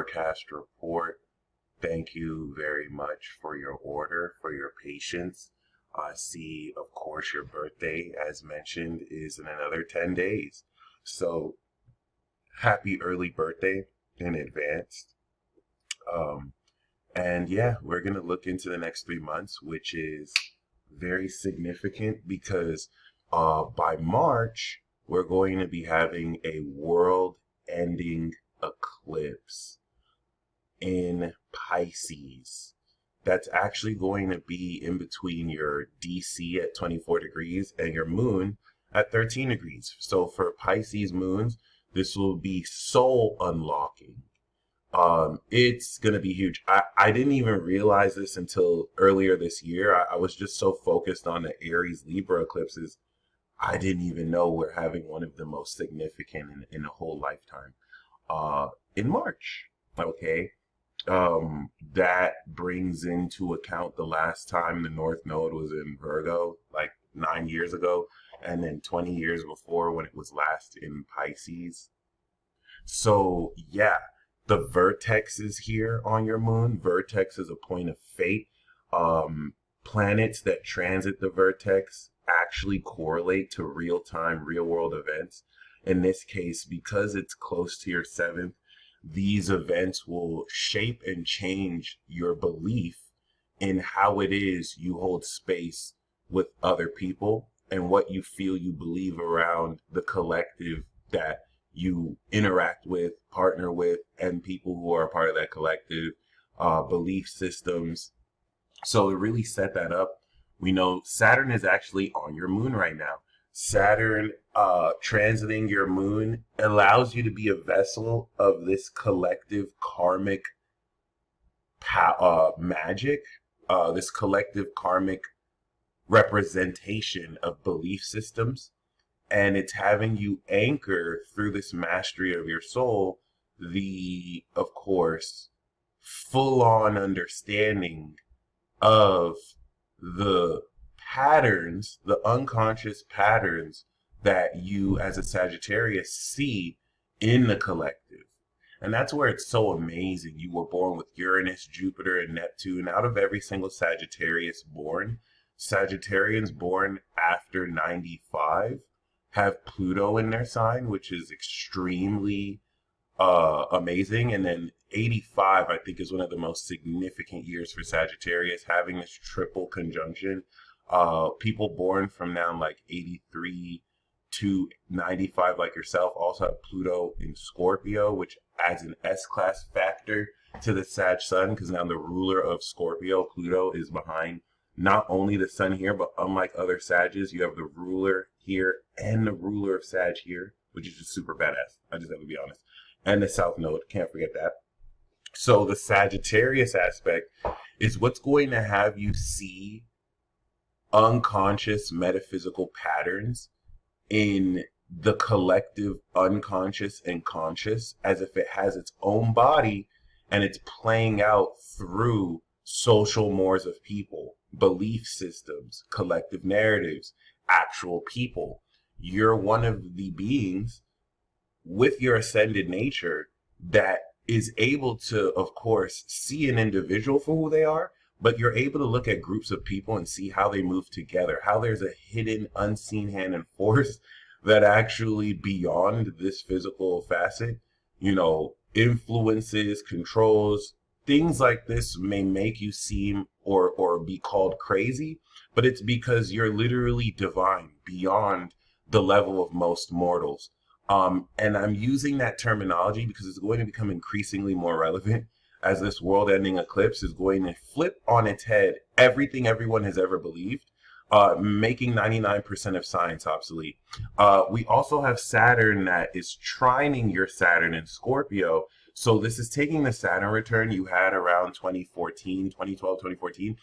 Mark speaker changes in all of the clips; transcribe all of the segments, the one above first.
Speaker 1: forecast report. Thank you very much for your order, for your patience. I see, of course, your birthday, as mentioned, is in another 10 days. So happy early birthday in advance. Um, and yeah, we're going to look into the next 3 months, which is very significant because by March, we're going to be having a world ending eclipse in Pisces. That's actually going to be in between your DC at 24 degrees and your moon at 13 degrees. So for Pisces moons, this will be soul unlocking. It's gonna be huge. I didn't even realize this until earlier this year. I was just so focused on the Aries Libra eclipses. I didn't even know we're having one of the most significant in a whole lifetime. In March. Okay. That brings into account the last time the North Node was in Virgo, like 9 years ago, and then 20 years before when it was last in Pisces. So yeah, the vertex is here on your moon. Vertex is a point of fate. Planets that transit the vertex actually correlate to real-time, real-world events. In this case, because it's close to your seventh, these events will shape and change your belief in how it is you hold space with other people and what you feel you believe around the collective that you interact with, partner with, and people who are a part of that collective, belief systems. So to really set that up, we know Saturn is actually on your moon right now. Saturn transiting your moon allows you to be a vessel of this collective karmic magic, this collective karmic representation of belief systems. And it's having you anchor through this mastery of your soul, the, of course, full on understanding of the patterns, the unconscious patterns that you as a Sagittarius see in the collective. And that's where it's so amazing. You were born with Uranus, Jupiter, and Neptune. Out of every single Sagittarius born, Sagittarians born after 95 have Pluto in their sign, which is extremely amazing. And then 85, I think, is one of the most significant years for Sagittarius, having this triple conjunction. People born from now like 83 to 95, like yourself, also have Pluto in Scorpio, which adds an S-class factor to the Sag Sun, because now the ruler of Scorpio, Pluto, is behind not only the Sun here, but unlike other Sages, you have the ruler here and the ruler of Sag here, which is just super badass. I just have to be honest. And the South Node, can't forget that. So the Sagittarius aspect is what's going to have you see unconscious metaphysical patterns in the collective unconscious and conscious, as if it has its own body and it's playing out through social mores of people, belief systems, collective narratives, actual people. You're one of the beings with your ascended nature that is able to, of course, see an individual for who they are, but you're able to look at groups of people and see how they move together, how there's a hidden, unseen hand and force that actually beyond this physical facet, influences, controls, things like this may make you seem or be called crazy, but it's because you're literally divine beyond the level of most mortals. And I'm using that terminology because it's going to become increasingly more relevant as this world-ending eclipse is going to flip on its head everything everyone has ever believed, making 99% of science obsolete. We also have Saturn that is trining your Saturn in Scorpio. So this is taking the Saturn return you had around 2014, 2012, 2014,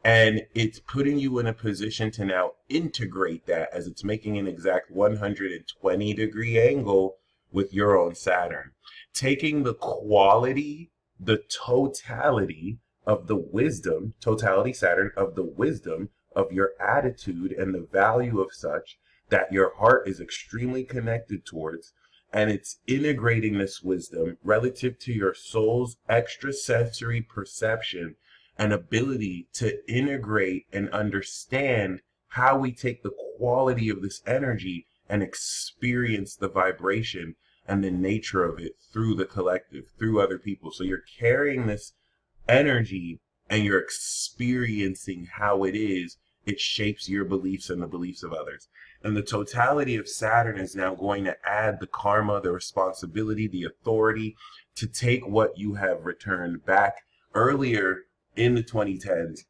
Speaker 1: and it's putting you in a position to now integrate that as it's making an exact 120-degree angle with your own Saturn. Taking the quality, the totality of the wisdom, totality Saturn, of the wisdom of your attitude and the value of such that your heart is extremely connected towards, and it's integrating this wisdom relative to your soul's extrasensory perception and ability to integrate and understand how we take the quality of this energy and experience the vibration and the nature of it through the collective, through other people. So you're carrying this energy and you're experiencing how it is. It shapes your beliefs and the beliefs of others. And the totality of Saturn is now going to add the karma, the responsibility, the authority to take what you have returned back earlier in the 2010s,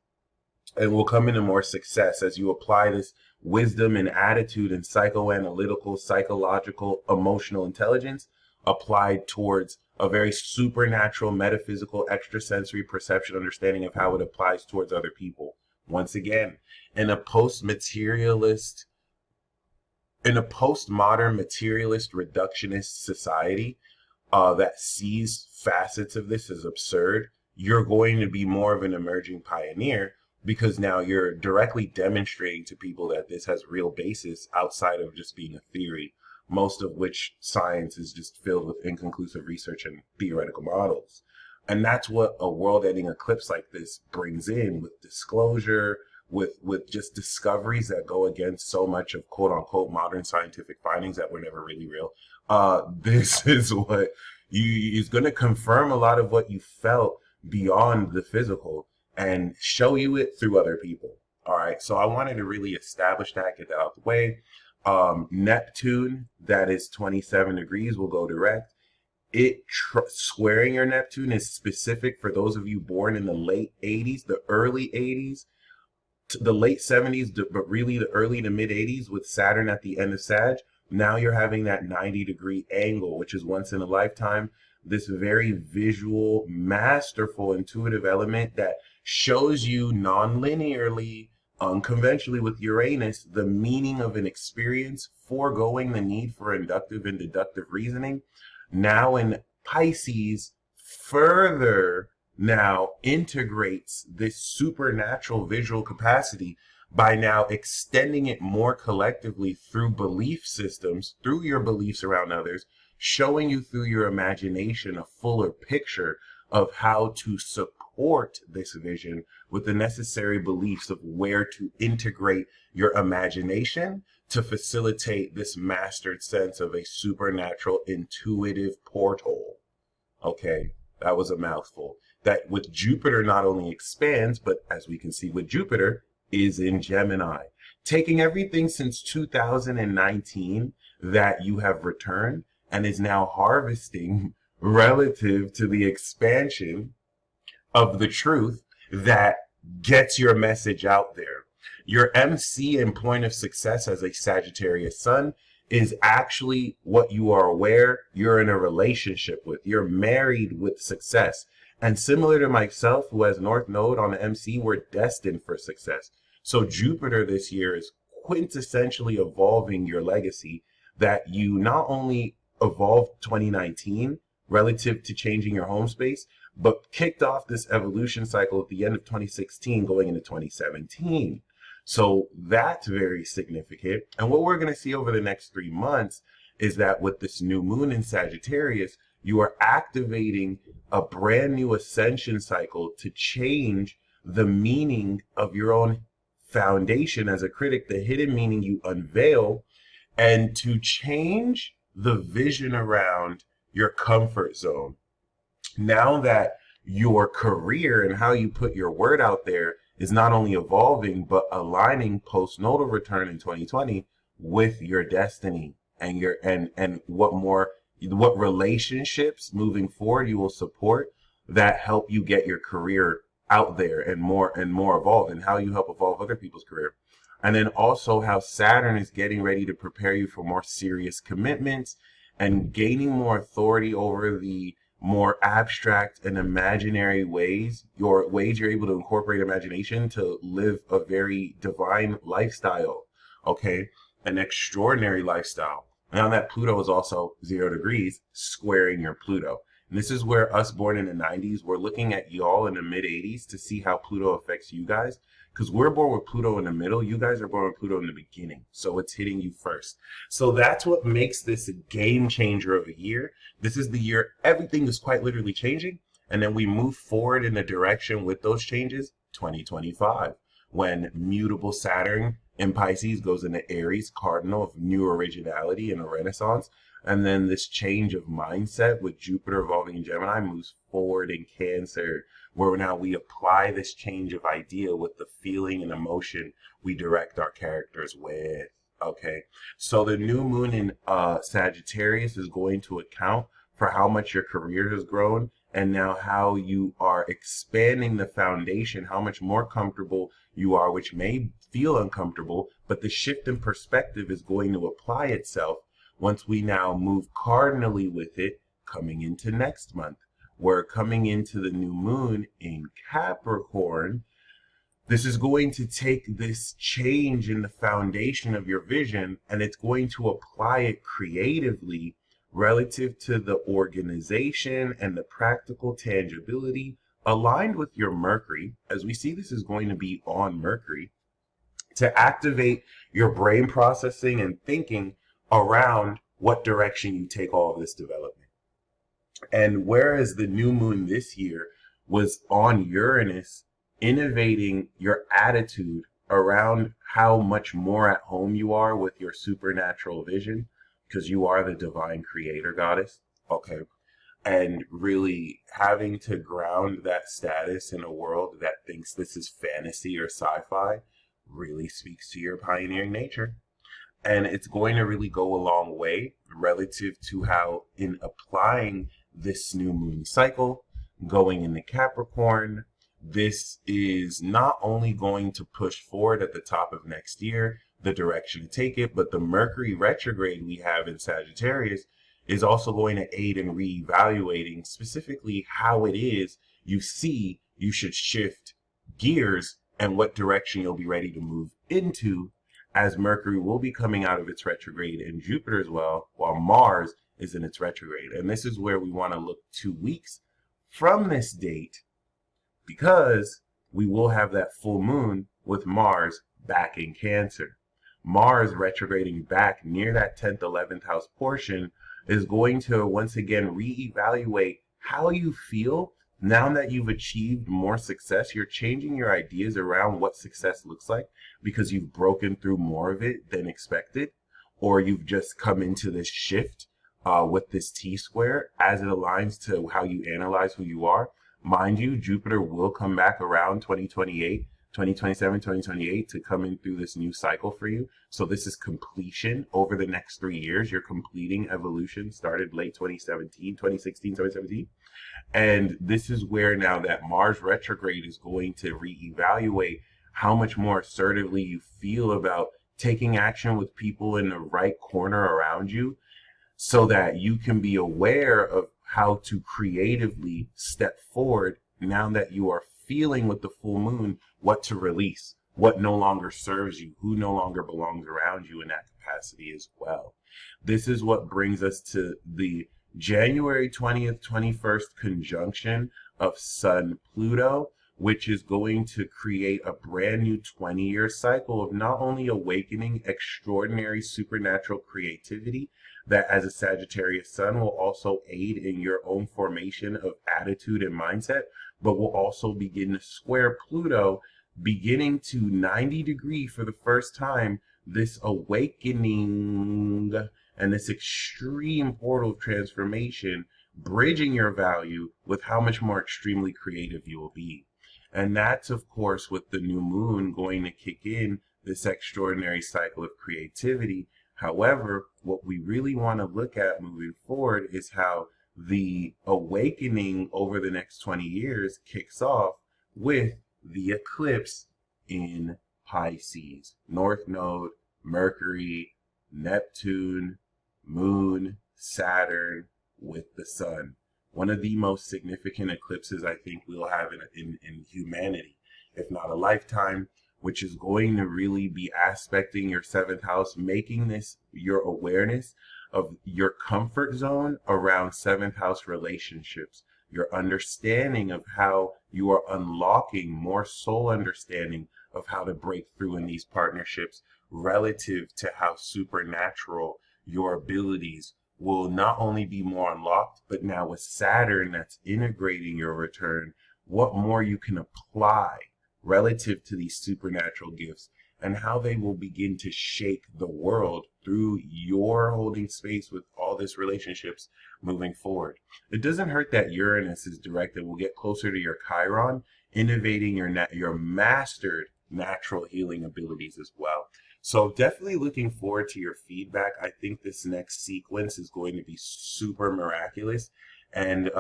Speaker 1: and will come into more success as you apply this wisdom and attitude and psychoanalytical, psychological, emotional intelligence applied towards a very supernatural, metaphysical, extrasensory perception, understanding of how it applies towards other people. Once again, in a postmodern materialist reductionist society that sees facets of this as absurd, you're going to be more of an emerging pioneer, because now you're directly demonstrating to people that this has real basis outside of just being a theory, most of which science is just filled with inconclusive research and theoretical models. And that's what a world-ending eclipse like this brings in, with disclosure, with just discoveries that go against so much of quote-unquote modern scientific findings that were never really real. This is what is going to confirm a lot of what you felt beyond the physical and show you it through other people. All right, so I wanted to really establish that, get that out the way. Neptune, that is 27 degrees, will go direct. Squaring your Neptune is specific for those of you born in the late 80s, the early 80s, to the late 70s, but really the early to mid 80s, with Saturn at the end of Sag. Now you're having that 90-degree angle, which is once in a lifetime. This very visual, masterful, intuitive element that shows you non-linearly, unconventionally with Uranus, the meaning of an experience, foregoing the need for inductive and deductive reasoning. Now in Pisces, further now integrates this supernatural visual capacity by now extending it more collectively through belief systems, through your beliefs around others, showing you through your imagination a fuller picture of how to support this vision with the necessary beliefs of where to integrate your imagination to facilitate this mastered sense of a supernatural intuitive portal. Okay, that was a mouthful. That with Jupiter not only expands, but as we can see with Jupiter, is in Gemini. Taking everything since 2019 that you have returned and is now harvesting relative to the expansion of the truth that gets your message out there. Your MC and point of success as a Sagittarius sun is actually what you are aware you're in a relationship with. You're married with success. And similar to myself, who has North Node on the MC, we're destined for success. So Jupiter this year is quintessentially evolving your legacy, that you not only evolved 2019 relative to changing your home space, but kicked off this evolution cycle at the end of 2016 going into 2017. So that's very significant. And what we're going to see over the next 3 months is that with this new moon in Sagittarius, you are activating a brand new ascension cycle to change the meaning of your own foundation as a critic, the hidden meaning you unveil, and to change the vision around your comfort zone. Now that your career and how you put your word out there is not only evolving, but aligning post-nodal return in 2020 with your destiny and your and what relationships moving forward you will support that help you get your career out there and more evolved, and how you help evolve other people's career. And then also how Saturn is getting ready to prepare you for more serious commitments and gaining more authority over the more abstract and imaginary ways you're able to incorporate imagination to live a very divine lifestyle, okay? An extraordinary lifestyle. Now that Pluto is also 0 degrees, squaring your Pluto. And this is where us born in the 90s, we're looking at y'all in the mid 80s to see how Pluto affects you guys. Because we're born with Pluto in the middle. You guys are born with Pluto in the beginning. So it's hitting you first. So that's what makes this a game changer of a year. This is the year everything is quite literally changing. And then we move forward in a direction with those changes, 2025, when mutable Saturn in Pisces goes into Aries, cardinal of new originality and a renaissance. And then this change of mindset with Jupiter evolving in Gemini moves forward in Cancer, where now we apply this change of idea with the feeling and emotion we direct our characters with. Okay, so the new moon in Sagittarius is going to account for how much your career has grown and now how you are expanding the foundation, how much more comfortable you are, which may feel uncomfortable, but the shift in perspective is going to apply itself once we now move cardinally with it coming into next month. We're coming into the new moon in Capricorn. This is going to take this change in the foundation of your vision and it's going to apply it creatively relative to the organization and the practical tangibility aligned with your Mercury, as we see this is going to be on Mercury, to activate your brain processing and thinking around what direction you take all of this development. And whereas the new moon this year was on Uranus, innovating your attitude around how much more at home you are with your supernatural vision, because you are the divine creator goddess, okay? And really having to ground that status in a world that thinks this is fantasy or sci-fi really speaks to your pioneering nature. And it's going to really go a long way relative to how in applying this new moon cycle, going into Capricorn, this is not only going to push forward at the top of next year, the direction to take it, but the Mercury retrograde we have in Sagittarius is also going to aid in reevaluating specifically how it is you see you should shift gears and what direction you'll be ready to move into, as Mercury will be coming out of its retrograde and Jupiter as well, while Mars is in its retrograde. And this is where we want to look 2 weeks from this date, because we will have that full moon with Mars back in Cancer. Mars retrograding back near that 10th, 11th house portion is going to once again reevaluate how you feel now that you've achieved more success. You're changing your ideas around what success looks like because you've broken through more of it than expected, or you've just come into this shift with this T-square as it aligns to how you analyze who you are. Mind you, Jupiter will come back around 2028, 2027, 2028 to come in through this new cycle for you. So this is completion over the next 3 years. You're completing evolution, started late 2017, 2016, 2017. And this is where now that Mars retrograde is going to reevaluate how much more assertively you feel about taking action with people in the right corner around you, so that you can be aware of how to creatively step forward now that you are feeling with the full moon what to release, what no longer serves you, who no longer belongs around you in that capacity as well. This is what brings us to the January 20th, 21st conjunction of Sun Pluto, which is going to create a brand new 20-year cycle of not only awakening extraordinary supernatural creativity that as a Sagittarius sun will also aid in your own formation of attitude and mindset, but will also begin to square Pluto, beginning to 90 degree for the first time, this awakening and this extreme portal of transformation, bridging your value with how much more extremely creative you will be. And that's, of course, with the new moon going to kick in this extraordinary cycle of creativity. However, what we really want to look at moving forward is how the awakening over the next 20 years kicks off with the eclipse in Pisces. North Node, Mercury, Neptune, Moon, Saturn with the Sun. One of the most significant eclipses I think we'll have in humanity, if not a lifetime, which is going to really be aspecting your 7th house, making this your awareness of your comfort zone around seventh house relationships, your understanding of how you are unlocking more soul understanding of how to break through in these partnerships relative to how supernatural your abilities will not only be more unlocked, but now with Saturn that's integrating your return, what more you can apply relative to these supernatural gifts and how they will begin to shake the world through your holding space with all this relationships moving forward. It doesn't hurt that Uranus is direct and will get closer to your Chiron, innovating your mastered natural healing abilities as well. So definitely looking forward to your feedback. I think this next sequence is going to be super miraculous, and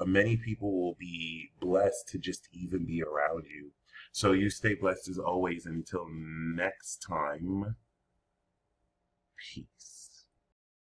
Speaker 1: many people will be blessed to just even be around you. So you stay blessed as always. Until next time, peace.